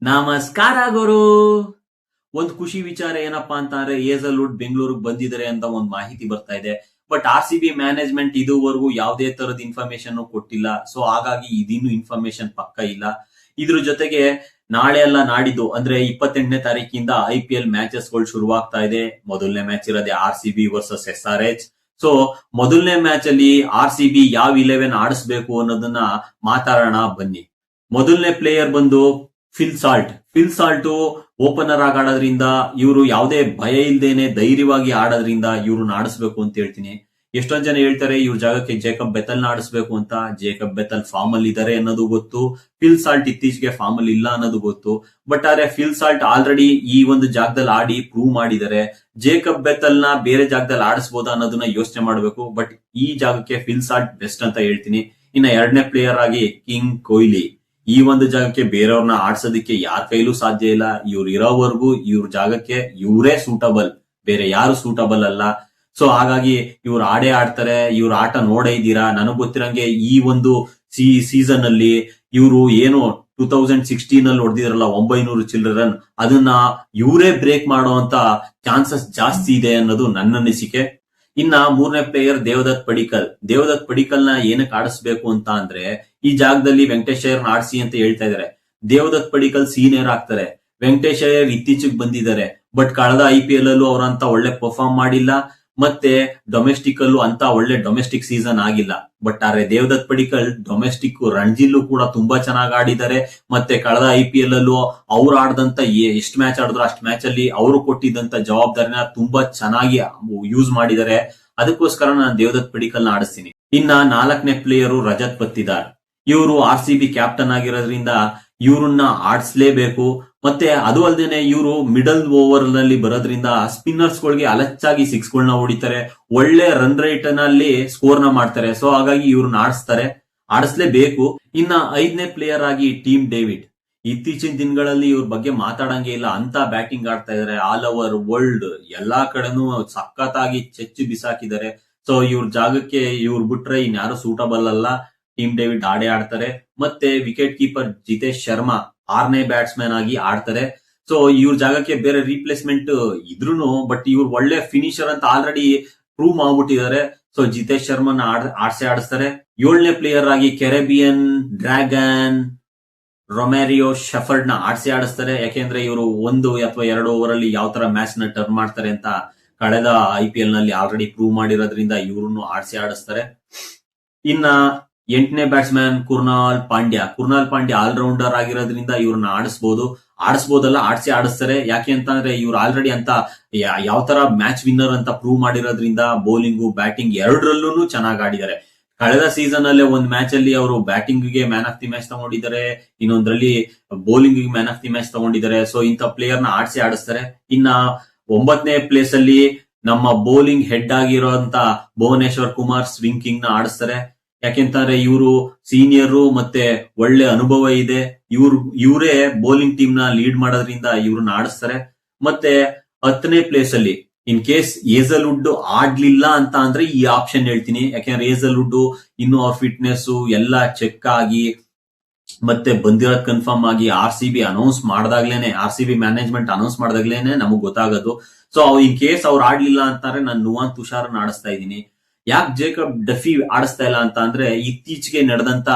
ನಮಸ್ಕಾರ ಗುರು. ಒಂದ್ ಖುಷಿ ವಿಚಾರ ಏನಪ್ಪಾ ಅಂತ ಅಂದ್ರೆ ಏಸಲ್ವುಡ್ ಬೆಂಗಳೂರಿಗೆ ಬಂದಿದ್ದಾರೆ ಅಂತ ಒಂದ್ ಮಾಹಿತಿ ಬರ್ತಾ ಇದೆ. ಬಟ್ RCB ಮ್ಯಾನೇಜ್ಮೆಂಟ್ ಇದುವರೆಗೂ ಯಾವುದೇ ತರದ ಇನ್ಫಾರ್ಮೇಶನ್ ಕೊಟ್ಟಿಲ್ಲ. ಸೊ ಹಾಗಾಗಿ ಇದಿನ್ನು ಇನ್ಫಾರ್ಮೇಶನ್ ಪಕ್ಕ ಇಲ್ಲ. ಇದ್ರ ಜೊತೆಗೆ ನಾಳೆ ಅಲ್ಲ ನಾಡಿದ್ದು ಅಂದ್ರೆ 28ನೇ ತಾರೀಕಿಂದ IPL ಮ್ಯಾಚಸ್ ಗಳು ಶುರುವಾಗ್ತಾ ಇದೆ. ಮೊದಲನೇ ಮ್ಯಾಚ್ ಇರೋದೇ RCB ವರ್ಸಸ್ SRH. ಸೊ ಮೊದಲನೇ ಮ್ಯಾಚ್ ಅಲ್ಲಿ RCB ಯಾವ 11 ಆಡಿಸ್ಬೇಕು ಅನ್ನೋದನ್ನ ಮಾತಾಡೋಣ ಬನ್ನಿ. ಮೊದಲನೇ ಪ್ಲೇಯರ್ ಬಂದು ಫಿಲ್ ಸಾಲ್ಟ್ ಓಪನರ್ ಆಗಿ ಆಡೋದ್ರಿಂದ ಇವರು ಯಾವುದೇ ಭಯ ಇಲ್ದೇನೆ ಧೈರ್ಯವಾಗಿ ಆಡೋದ್ರಿಂದ ಇವ್ರನ್ನ ಆಡಿಸ್ಬೇಕು ಅಂತ ಹೇಳ್ತೀನಿ. ಎಷ್ಟೊಂದ್ ಜನ ಹೇಳ್ತಾರೆ ಇವ್ರ ಜಾಗಕ್ಕೆ ಜೇಕಬ್ ಬೆಥಲ್ ಆಡಿಸ್ಬೇಕು ಅಂತ. ಜೇಕಬ್ ಬೆಥಲ್ ಫಾರ್ಮ್ ಅಲ್ಲಿ ಇದಾರೆ ಅನ್ನೋದು ಗೊತ್ತು. ಫಿಲ್ ಸಾಲ್ಟ್ ಇತ್ತೀಚೆಗೆ ಫಾರ್ಮ್ ಅಲ್ಲಿ ಇಲ್ಲ ಅನ್ನೋದು ಗೊತ್ತು. ಬಟ್ ಆದ್ರೆ ಫಿಲ್ ಸಾಲ್ಟ್ ಆಲ್ರೆಡಿ ಈ ಒಂದು ಜಾಗದಲ್ಲಿ ಆಡಿ ಪ್ರೂವ್ ಮಾಡಿದ್ದಾರೆ. ಜೇಕಬ್ ಬೆಥಲ್ ನ ಬೇರೆ ಜಾಗದಲ್ಲಿ ಆಡಿಸಬಹುದಾ ಅನ್ನೋದನ್ನ ಯೋಚನೆ ಮಾಡಬೇಕು. ಬಟ್ ಈ ಜಾಗಕ್ಕೆ ಫಿಲ್ ಸಾಲ್ಟ್ ಬೆಸ್ಟ್ ಅಂತ ಹೇಳ್ತೀನಿ. ಇನ್ನ ಎರಡನೇ ಪ್ಲೇಯರ್ ಆಗಿ ಕಿಂಗ್ ಕೊಹ್ಲಿ. ಈ ಒಂದು ಜಾಗಕ್ಕೆ ಬೇರೆಯವ್ರನ್ನ ಆಡ್ಸೋದಕ್ಕೆ ಯಾರ ಕೈಲೂ ಸಾಧ್ಯ ಇಲ್ಲ. ಇವ್ರು ಇರೋವರೆಗೂ ಇವ್ರ ಜಾಗಕ್ಕೆ ಇವರೇ ಸೂಟಬಲ್, ಬೇರೆ ಯಾರು ಸೂಟಬಲ್ ಅಲ್ಲ. ಸೊ ಹಾಗಾಗಿ ಇವ್ರು ಆಡೇ ಆಡ್ತಾರೆ. ಇವ್ರ ಆಟ ನೋಡೇ ಇದ್ದೀರಾ. ನನಗ್ ಗೊತ್ತಿರಂಗೆ ಈ ಒಂದು ಸೀಸನ್ ಅಲ್ಲಿ ಇವರು ಏನು 2016 ಅಲ್ಲಿ ಹೊಡೆದಿದ್ರಲ್ಲ 900 ಚಿಲ್ಲರೆ ರನ್, ಅದನ್ನ ಇವರೇ ಬ್ರೇಕ್ ಮಾಡುವಂತ ಚಾನ್ಸಸ್ ಜಾಸ್ತಿ ಇದೆ ಅನ್ನೋದು ನನ್ನ ಅನಿಸಿಕೆ. ಇನ್ನ ಮೂರನೇ ಪ್ಲೇಯರ್ ದೇವದತ್ ಪಡಿಕಲ್ ನ ಏನಕ್ಕೆ ಆಡಿಸ್ಬೇಕು ಅಂತ ಅಂದ್ರೆ ಈ ಜಾಗದಲ್ಲಿ ವೆಂಕಟೇಶ್ ಅಯ್ಯರ್ ಆಡಿಸಿ ಅಂತ ಹೇಳ್ತಾ ಇದಾರೆ. ದೇವದತ್ ಪಡಿಕಲ್ ಸೀನಿಯರ್ ಆಗ್ತಾರೆ. ವೆಂಕಟೇಶ್ ಅಯ್ಯರ್ ಇತ್ತೀಚೆಗೆ ಬಂದಿದ್ದಾರೆ. ಬಟ್ ಕಳೆದ IPL ಅಲ್ಲೂ ಅವರಂತ ಒಳ್ಳೆ ಪರ್ಫಾರ್ಮ್ ಮಾಡಿಲ್ಲ. ಮತ್ತೆ ಡೊಮೆಸ್ಟಿಕ್ ಅಲ್ಲೂ ಅಂತ ಒಳ್ಳೆ ಡೊಮೆಸ್ಟಿಕ್ ಸೀಸನ್ ಆಗಿಲ್ಲ. ಬಟ್ ಆದ್ರೆ ದೇವದತ್ ಪಡಿಕಲ್ ಡೊಮೆಸ್ಟಿಕ್ ರಣಜಿಲ್ಲೂ ಕೂಡ ತುಂಬಾ ಚೆನ್ನಾಗಿ ಆಡಿದ್ದಾರೆ. ಮತ್ತೆ ಕಳೆದ IPL ಅಲ್ಲೂ ಅವ್ರು ಆಡದಂತ ಎಷ್ಟು ಮ್ಯಾಚ್ ಆಡಿದ್ರು ಅಷ್ಟು ಮ್ಯಾಚ್ ಅಲ್ಲಿ ಅವರು ಕೊಟ್ಟಿದ್ದಂತ ಜವಾಬ್ದಾರಿನ ತುಂಬಾ ಚೆನ್ನಾಗಿ ಯೂಸ್ ಮಾಡಿದ್ದಾರೆ. ಅದಕ್ಕೋಸ್ಕರ ನಾನು ದೇವದತ್ ಪಡಿಕಲ್ ನ ಆಡಿಸ್ತೀನಿ. ಇನ್ನ ನಾಲ್ಕನೇ ಪ್ಲೇಯರು ರಜತ್ ಪತ್ತಿದಾರ್. ಇವರು RCB ಕ್ಯಾಪ್ಟನ್ ಆಗಿರೋದ್ರಿಂದ ಇವ್ರನ್ನ ಆಡಿಸ್ಲೇಬೇಕು. ಮತ್ತೆ ಅದು ಅಲ್ಲದೆ ಇವರು ಮಿಡಲ್ ಓವರ್ ನಲ್ಲಿ ಬರೋದ್ರಿಂದ ಸ್ಪಿನ್ನರ್ಸ್ ಗಳಿಗೆ ಅಲಚ್ಚಾಗಿ ಸಿಕ್ಸ್ ಗಳನ್ನ ಹೊಡಿತಾರೆ. ಒಳ್ಳೆ ರನ್ ರೇಟ್ ನಲ್ಲಿ ಸ್ಕೋರ್ ನ ಮಾಡ್ತಾರೆ. ಸೊ ಹಾಗಾಗಿ ಇವ್ರನ್ನ ಆಡಿಸ್ಲೇಬೇಕು. ಇನ್ನ ಐದನೇ ಪ್ಲೇಯರ್ ಆಗಿ ಟೀಮ್ ಡೇವಿಡ್. ಇತ್ತೀಚಿನ ದಿನಗಳಲ್ಲಿ ಇವ್ರ ಬಗ್ಗೆ ಮಾತಾಡಂಗೆ ಇಲ್ಲ. ಅಂತ ಬ್ಯಾಟಿಂಗ್ ಆಡ್ತಾ ಇದಾರೆ. ಆಲ್ ಓವರ್ ವರ್ಲ್ಡ್ ಎಲ್ಲಾ ಕಡೆನೂ ಸಖತ್ತಾಗಿ ಚೆಚ್ಚು ಬಿಸಾಕಿದ್ದಾರೆ. ಸೊ ಇವ್ರ ಜಾಗಕ್ಕೆ ಇವ್ರು ಬಿಟ್ರೆ ಇನ್ಯಾರು ಸೂಟಬಲ್ ಅಲ್ಲ. ಟೀಮ್ ಡೇವಿಡ್ ಆಡೇ ಆಡ್ತಾರೆ. ಮತ್ತೆ ವಿಕೆಟ್ ಕೀಪರ್ ಜಿತೇಶ್ ಶರ್ಮಾ 6ನೇ ಬ್ಯಾಟ್ಸ್ಮನ್ ಆಗಿ ಆಡ್ತಾರೆ. ಸೊ ಇವ್ರ ಜಾಗಕ್ಕೆ ಬೇರೆ ರೀಪ್ಲೇಸ್ಮೆಂಟ್ ಇದ್ರುನು ಬಟ್ ಇವ್ರು ಒಳ್ಳೆ ಫಿನಿಶರ್ ಅಂತ ಆಲ್ರೆಡಿ ಪ್ರೂವ್ ಮಾಡ್ಬಿಟ್ಟಿದ್ದಾರೆ. ಸೊ ಜಿತೇಶ್ ಶರ್ಮನ ಆಡಿಸ್ತಾರೆ. 7ನೇ ಪ್ಲೇಯರ್ ಆಗಿ ಕೆರೆಬಿಯನ್ ಡ್ರ್ಯಾಗನ್ ರೊಮ್ಯಾರಿಯೋ ಶೆಫರ್ಡ್ ನ ಆಡಿಸ್ತಾರೆ. ಯಾಕೆಂದ್ರೆ ಇವರು 1 ಅಥವಾ 2 ಓವರ್ ಅಲ್ಲಿ ಯಾವ ತರ ಮ್ಯಾಚ್ ನ ಟರ್ನ್ ಮಾಡ್ತಾರೆ ಅಂತ ಕಳೆದ IPL ನಲ್ಲಿ ಆಲ್ರೆಡಿ ಪ್ರೂವ್ ಮಾಡಿರೋದ್ರಿಂದ ಇವ್ರನ್ನು ಆಡಿಸ್ತಾರೆ. ಇನ್ನ 8ನೇ ಬ್ಯಾಟ್ಸ್ಮನ್ ಕುರ್ನಾಲ್ ಪಾಂಡ್ಯ ಆಲ್ರೌಂಡರ್ ಆಗಿರೋದ್ರಿಂದ ಇವ್ರನ್ನ ಆಡಿಸ್ಬೋದಲ್ಲ ಆಡಿಸ್ತಾರೆ. ಯಾಕೆ ಅಂತಂದ್ರೆ ಇವ್ರು ಆಲ್ರೆಡಿ ಅಂತ ಯಾವ ತರ ಮ್ಯಾಚ್ ವಿನ್ನರ್ ಅಂತ ಪ್ರೂವ್ ಮಾಡಿರೋದ್ರಿಂದ ಬೌಲಿಂಗು ಬ್ಯಾಟಿಂಗ್ ಎರಡರಲ್ಲೂ ಚೆನ್ನಾಗಿ ಆಡಿದ್ದಾರೆ. ಕಳೆದ ಸೀಸನ್ ಅಲ್ಲೇ ಒಂದ್ ಮ್ಯಾಚ್ ಅಲ್ಲಿ ಅವರು ಬ್ಯಾಟಿಂಗ್ ಗೆ ಮ್ಯಾನ್ ಆಫ್ ದಿ ಮ್ಯಾಚ್ ತಗೊಂಡಿದ್ದಾರೆ. ಇನ್ನೊಂದ್ರಲ್ಲಿ ಬೌಲಿಂಗ್ ಗೆ ಮ್ಯಾನ್ ಆಫ್ ದಿ ಮ್ಯಾಚ್ ತಗೊಂಡಿದ್ದಾರೆ. ಸೊ ಇಂಥ ಪ್ಲೇಯರ್ ನ ಆಡಿಸ್ತಾರೆ. ಇನ್ನ 9ನೇ ಪ್ಲೇಸ್ ಅಲ್ಲಿ ನಮ್ಮ ಬೌಲಿಂಗ್ ಹೆಡ್ ಆಗಿರೋಂತ ಭುವನೇಶ್ವರ್ ಕುಮಾರ್ ಸ್ವಿಂಗ್ ಕಿಂಗ್ ನ ಆಡಿಸ್ತಾರೆ. ಯಾಕೆಂತಂದ್ರೆ ಇವರು ಸೀನಿಯರ್ ಮತ್ತೆ ಒಳ್ಳೆ ಅನುಭವ ಇದೆ. ಇವರೇ ಬೌಲಿಂಗ್ ಟೀಮ್ ನ ಲೀಡ್ ಮಾಡೋದ್ರಿಂದ ಇವ್ರನ್ನ ಆಡಿಸ್ತಾರೆ. ಮತ್ತೆ 10ನೇ ಪ್ಲೇಸ್ ಅಲ್ಲಿ ಇನ್ ಕೇಸ್ ಏಸಲ್ವುಡ್ ಆಡ್ಲಿಲ್ಲ ಅಂತ ಅಂದ್ರೆ ಈ ಆಪ್ಷನ್ ಹೇಳ್ತೀನಿ. ಯಾಕೆಂದ್ರೆ ಏಸಲ್ವುಡ್ ಇನ್ನು ಅವ್ರ ಫಿಟ್ನೆಸ್ ಎಲ್ಲ ಚೆಕ್ ಆಗಿ ಮತ್ತೆ ಬಂದಿರೋದ್ ಕನ್ಫರ್ಮ್ ಆಗಿ RCB ಮ್ಯಾನೇಜ್ಮೆಂಟ್ ಅನೌನ್ಸ್ ಮಾಡಿದಾಗ್ಲೇನೆ ನಮಗ್ ಗೊತ್ತಾಗೋದು. ಸೊ ಇನ್ ಕೇಸ್ ಅವ್ರು ಆಡ್ಲಿಲ್ಲ ಅಂತಂದ್ರೆ ನಾನು ನುವಾನ್ ತುಷಾರನ್ನ ಆಡಿಸ್ತಾ ಇದ್ದೀನಿ. ಯಾಕೆ ಜೇಕಬ್ ಡಫಿ ಆಡಿಸ್ತಾ ಇಲ್ಲ ಅಂತ ಅಂದ್ರೆ ಇತ್ತೀಚೆಗೆ ನಡೆದಂತ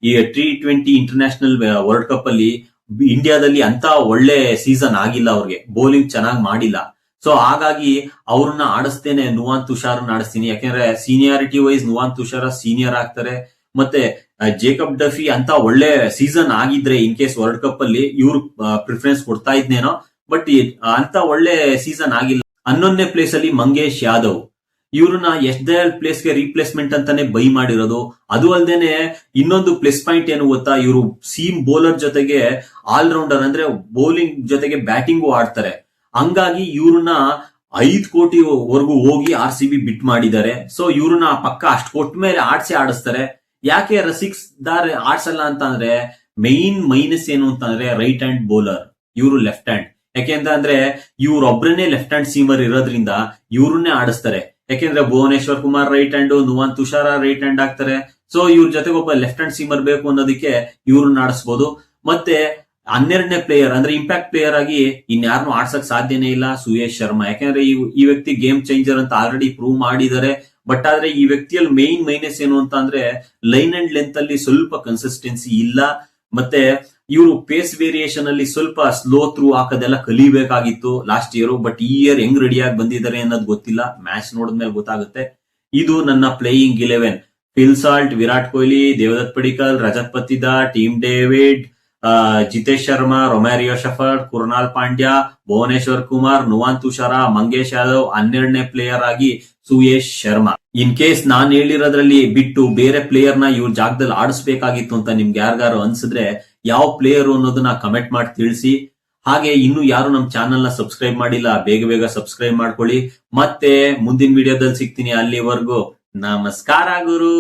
ಈ T20 ಇಂಟರ್ನ್ಯಾಷನಲ್ ವರ್ಲ್ಡ್ ಕಪ್ ಅಲ್ಲಿ ಇಂಡಿಯಾದಲ್ಲಿ ಅಂತ ಒಳ್ಳೆ ಸೀಸನ್ ಆಗಿಲ್ಲ. ಅವ್ರಿಗೆ ಬೌಲಿಂಗ್ ಚೆನ್ನಾಗಿ ಮಾಡಿಲ್ಲ. ಸೊ ಹಾಗಾಗಿ ಅವ್ರನ್ನ ಆಡಿಸ್ತೇನೆ, ನುವಾನ್ ತುಷಾರನ್ನ ಆಡಿಸ್ತೀನಿ. ಯಾಕೆಂದ್ರೆ seniority wise Nuvan Tushar senior ಆಗ್ತಾರೆ. ಮತ್ತೆ ಜೇಕಬ್ ಡಫಿ ಅಂತ ಒಳ್ಳೆ ಸೀಸನ್ ಆಗಿದ್ರೆ ಇನ್ ಕೇಸ್ ವರ್ಲ್ಡ್ ಕಪ್ ಅಲ್ಲಿ ಇವ್ರು ಪ್ರಿಫರೆನ್ಸ್ ಕೊಡ್ತಾ ಇದ್ನೇನೋ. ಬಟ್ ಅಂತ ಒಳ್ಳೆ ಸೀಸನ್ ಆಗಿಲ್ಲ. 11ನೇ ಪ್ಲೇಸ್ ಅಲ್ಲಿ ಮಂಗೇಶ್ ಯಾದವ್. ಇವ್ರನ್ನ SDL ಪ್ಲೇಸ್ ಗೆ ರೀಪ್ಲೇಸ್ಮೆಂಟ್ ಅಂತಾನೆ ಬೈ ಮಾಡಿರೋದು. ಅದು ಅಲ್ದೇನೆ ಇನ್ನೊಂದು ಪ್ಲಸ್ ಪಾಯಿಂಟ್ ಏನು ಗೊತ್ತಾ, ಇವರು ಸೀಮ್ ಬೌಲರ್ ಜೊತೆಗೆ ಆಲ್ರೌಂಡರ್ ಅಂದ್ರೆ ಬೌಲಿಂಗ್ ಜೊತೆಗೆ ಬ್ಯಾಟಿಂಗು ಆಡ್ತಾರೆ. ಹಂಗಾಗಿ ಇವ್ರನ್ನ 5 ಕೋಟಿವರೆಗೂ ಹೋಗಿ RCB ಬಿಟ್ ಮಾಡಿದ್ದಾರೆ. ಸೊ ಇವ್ರನ್ನ ಪಕ್ಕ ಅಷ್ಟು ಕೊಟ್ಟ ಮೇಲೆ ಆಡಿಸ್ತಾರೆ. ಯಾಕೆ ರಸಿಕ್ಸ್ ದಾರ್ ಆಡ್ಸಲ್ಲ ಅಂತ ಅಂದ್ರೆ ಮೈನಸ್ ಏನು ಅಂತಂದ್ರೆ ರೈಟ್ ಹ್ಯಾಂಡ್ ಬೌಲರ್, ಇವರು ಲೆಫ್ಟ್ ಹ್ಯಾಂಡ್. ಯಾಕೆಂತಂದ್ರೆ ಇವ್ರೊಬ್ರನ್ನೇ ಲೆಫ್ಟ್ ಹ್ಯಾಂಡ್ ಸೀಮರ್ ಇರೋದ್ರಿಂದ ಇವ್ರನ್ನೇ ಆಡಿಸ್ತಾರೆ. ಯಾಕೆಂದ್ರೆ Bhuvneshwar Kumar right hand, Nuwan Thushara right hand ಆಗ್ತಾರೆ. ಸೊ ಇವ್ರ ಜೊತೆಗೆ ಒಬ್ಬ ಲೆಫ್ಟ್ ಹ್ಯಾಂಡ್ ಸೀಮರ್ ಬೇಕು ಅನ್ನೋದಕ್ಕೆ ಇವ್ರನ್ನ ಆಡಿಸ್ಬೋದು. ಮತ್ತೆ 12ನೇ ಪ್ಲೇಯರ್ ಅಂದ್ರೆ ಇಂಪ್ಯಾಕ್ಟ್ ಪ್ಲೇಯರ್ ಆಗಿ ಇನ್ಯಾರನ್ನು ಆಡ್ಸಕ್ ಸಾಧ್ಯನೇ ಇಲ್ಲ ಸುಯೇಶ್ ಶರ್ಮಾ. ಯಾಕಂದ್ರೆ ಈ ವ್ಯಕ್ತಿ ಗೇಮ್ ಚೇಂಜರ್ ಅಂತ ಆಲ್ರೆಡಿ ಪ್ರೂವ್ ಮಾಡಿದ್ದಾರೆ. ಬಟ್ ಆದ್ರೆ ಈ ವ್ಯಕ್ತಿಯಲ್ಲಿ ಮೈನಸ್ ಏನು ಅಂತ ಅಂದ್ರೆ ಲೈನ್ ಅಂಡ್ ಲೆಂತ್ ಅಲ್ಲಿ ಸ್ವಲ್ಪ ಕನ್ಸಿಸ್ಟೆನ್ಸಿ ಇಲ್ಲ. ಮತ್ತೆ ಇವರು ಪೇಸ್ ವೇರಿಯೇಷನ್ ಅಲ್ಲಿ ಸ್ವಲ್ಪ ಸ್ಲೋ ಥ್ರೂ ಹಾಕೋದೆಲ್ಲ ಕಲಿಬೇಕಾಗಿತ್ತು ಲಾಸ್ಟ್ ಇಯರ್. ಬಟ್ ಈ ಇಯರ್ ಹೆಂಗ್ ರೆಡಿ ಆಗಿ ಬಂದಿದ್ದಾರೆ ಅನ್ನೋದು ಗೊತ್ತಿಲ್ಲ, ಮ್ಯಾಚ್ ನೋಡಿದ್ಮೇಲೆ ಗೊತ್ತಾಗುತ್ತೆ. ಇದು ನನ್ನ playing 11. Phil Salt, Virat Kohli, Devdutt Padikkal, Rajat Patidar, Tim David, Jitesh Sharma, Romario Shepherd, Krunal Pandya, Bhuvneshwar Kumar, Nuwan Thushara, Mangesh Yadav, 12ನೇ ಪ್ಲೇಯರ್ ಆಗಿ ಸುಯೇಶ್ ಶರ್ಮಾ. ಇನ್ ಕೇಸ್ ನಾನ್ ಹೇಳಿರೋದ್ರಲ್ಲಿ ಬಿಟ್ಟು ಬೇರೆ ಪ್ಲೇಯರ್ ನ ಇವ್ರ ಜಾಗದಲ್ಲಿ ಆಡಿಸ್ಬೇಕಾಗಿತ್ತು ಅಂತ ನಿಮ್ಗೆ ಯಾರಿಗಾರು ಅನ್ಸಿದ್ರೆ ಯಾವ ಪ್ಲೇಯರ್ ಅನ್ನೋದನ್ನ ಕಮೆಂಟ್ ಮಾಡಿ ತಿಳಿಸಿ. ಹಾಗೆ ಇನ್ನು ಯಾರು ನಮ್ ಚಾನೆಲ್ ನ ಸಬ್ಸ್ಕ್ರೈಬ್ ಮಾಡಿಲ್ಲ, ಬೇಗ ಬೇಗ ಸಬ್ಸ್ಕ್ರೈಬ್ ಮಾಡ್ಕೊಳ್ಳಿ. ಮತ್ತೆ ಮುಂದಿನ ವಿಡಿಯೋದಲ್ಲಿ ಸಿಗ್ತೀನಿ. ಅಲ್ಲಿವರೆಗೂ ನಮಸ್ಕಾರ ಗುರು.